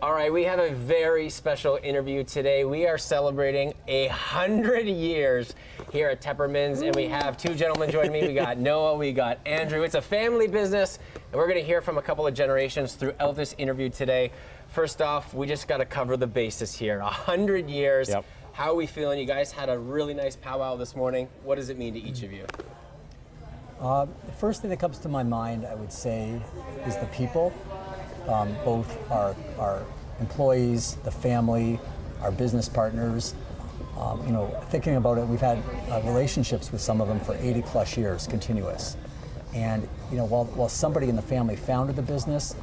All right, we have a very special interview today. We are celebrating 100 years here at Tepperman's, and we have two gentlemen joining me. We got Noah, we got Andrew. It's a family business, and we're going to hear from a couple of generations throughout this interview today. First off, we just got to cover the basis here. 100 years. Yep. How are we feeling? You guys had a really nice powwow this morning. What does it mean to each of you? The first thing that comes to my mind, I would say, is the people. Both our employees, the family, our business partners. Thinking about it, we've had relationships with some of them for 80 plus years, continuous. And while somebody in the family founded the business,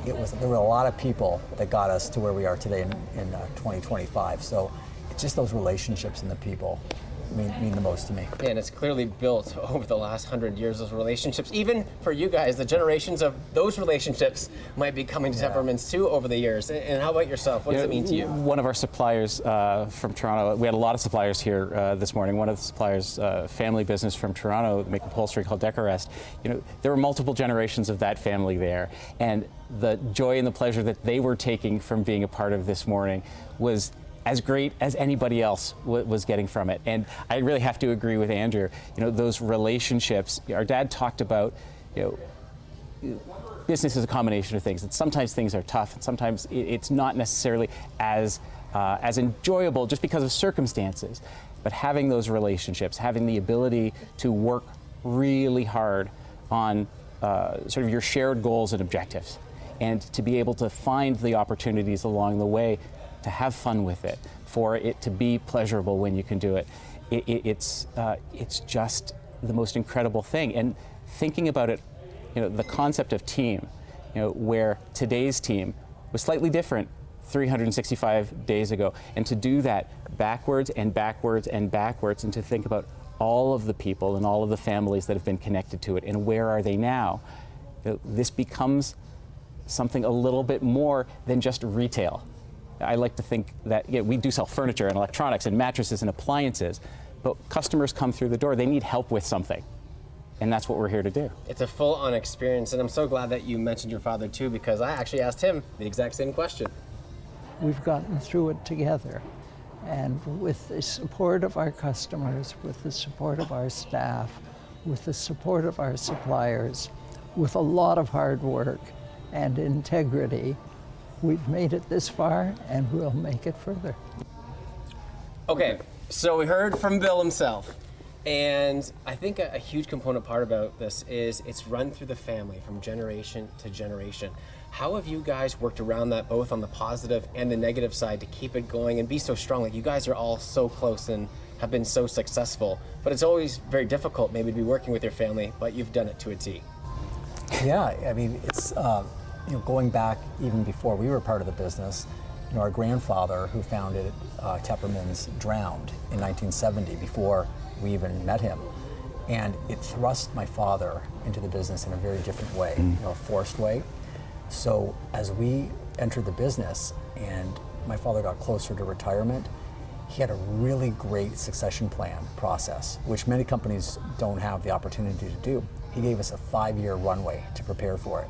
there were a lot of people that got us to where we are today in 2025. So it's just those relationships and the people mean the most to me. And it's clearly built over the last 100 years, those relationships. Even for you guys, the generations of those relationships might be coming to Tepperman's too over the years. And how about yourself? What does it mean to you? One of our suppliers from Toronto, we had a lot of suppliers here this morning. One of the suppliers, family business from Toronto, make upholstery called Decorest. There were multiple generations of that family there. And the joy and the pleasure that they were taking from being a part of this morning was as great as anybody else was getting from it. And I really have to agree with Andrew. Those relationships, our dad talked about, business is a combination of things. And sometimes things are tough, and sometimes it's not necessarily as enjoyable just because of circumstances. But having those relationships, having the ability to work really hard on sort of your shared goals and objectives, and to be able to find the opportunities along the way to have fun with it, for it to be pleasurable when you can do it. It's just the most incredible thing. And thinking about it, the concept of team, where today's team was slightly different 365 days ago, and to do that backwards and backwards and backwards, and to think about all of the people and all of the families that have been connected to it, and where are they now? This becomes something a little bit more than just retail. I like to think that we do sell furniture and electronics and mattresses and appliances, but customers come through the door, they need help with something. And that's what we're here to do. It's a full-on experience, and I'm so glad that you mentioned your father too, because I actually asked him the exact same question. We've gotten through it together. And with the support of our customers, with the support of our staff, with the support of our suppliers, with a lot of hard work and integrity, we've made it this far, and we'll make it further. Okay, so we heard from Bill himself, and I think a huge component part about this is it's run through the family from generation to generation. How have you guys worked around that, both on the positive and the negative side, to keep it going and be so strong? Like, you guys are all so close and have been so successful, but it's always very difficult maybe to be working with your family, but you've done it to a T. Yeah, I mean, it's going back even before we were part of the business, our grandfather who founded Tepperman's drowned in 1970 before we even met him. And it thrust my father into the business in a very different way, a forced way. So as we entered the business and my father got closer to retirement, he had a really great succession plan process, which many companies don't have the opportunity to do. He gave us a 5-year runway to prepare for it.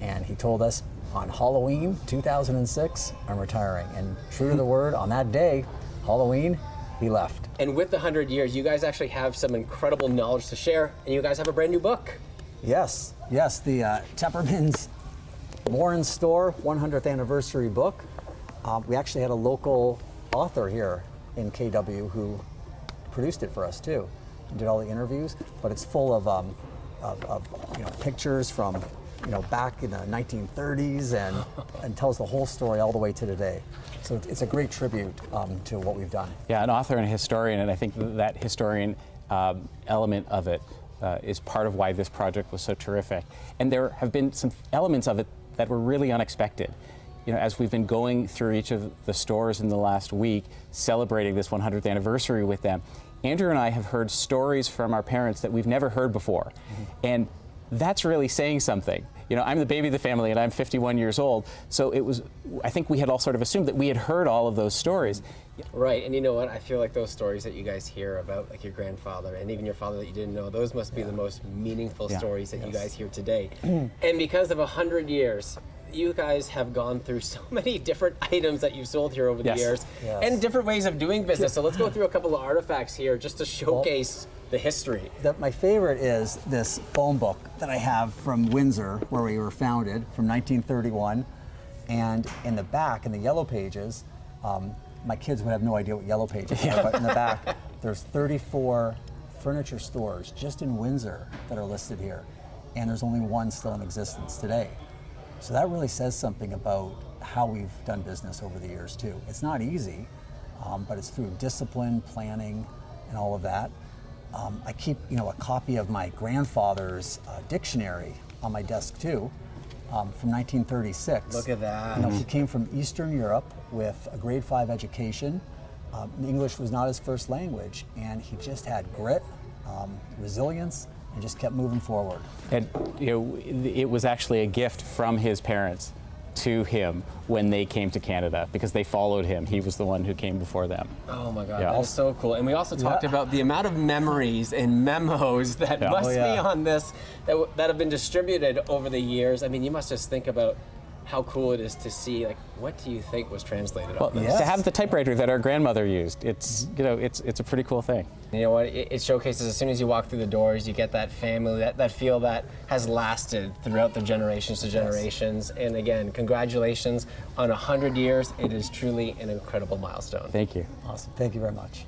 And he told us on Halloween 2006, I'm retiring. And true to the word, on that day, Halloween, he left. And with the 100 years, you guys actually have some incredible knowledge to share, and you guys have a brand new book. Yes, the Tepperman's More in Store 100th Anniversary book. We actually had a local author here in KW who produced it for us too, and did all the interviews. But it's full of pictures from back in the 1930s and tells the whole story all the way to today. So it's a great tribute to what we've done. Yeah, an author and a historian, and I think that historian element of it is part of why this project was so terrific. And there have been some elements of it that were really unexpected. As we've been going through each of the stores in the last week, celebrating this 100th anniversary with them, Andrew and I have heard stories from our parents that we've never heard before. And that's really saying something. I'm the baby of the family, and I'm 51 years old, so I think we had all sort of assumed that we had heard all of those stories. Right, and you know what? I feel like those stories that you guys hear about, like your grandfather and even your father that you didn't know, those must be the most meaningful stories that you guys hear today. And because of 100 years, you guys have gone through so many different items that you've sold here over the Yes. years, Yes. and different ways of doing business. So let's go through a couple of artifacts here just to showcase the history. My favorite is this phone book that I have from Windsor, where we were founded, from 1931. And in the back, in the yellow pages, my kids would have no idea what yellow pages are, but in the back, there's 34 furniture stores just in Windsor that are listed here. And there's only one still in existence today. So that really says something about how we've done business over the years too. It's not easy, but it's through discipline, planning, and all of that. I keep, a copy of my grandfather's dictionary on my desk too, from 1936. Look at that. He came from Eastern Europe with a grade 5 education. English was not his first language, and he just had grit, resilience, and just kept moving forward. And it was actually a gift from his parents to him when they came to Canada, because they followed him. He was the one who came before them. Oh my God, Yeah. that is so cool. And we also talked about the amount of memories and memos that Yeah. must Oh, yeah. be on this that have been distributed over the years. I mean, you must just think about how cool it is to see, like, what do you think was translated on this? Yes. To have the typewriter that our grandmother used, it's it's a pretty cool thing. You know what? It showcases, as soon as you walk through the doors, you get that family, that feel that has lasted throughout the generations to generations. And again, congratulations on 100 years. It is truly an incredible milestone. Thank you. Awesome. Thank you very much.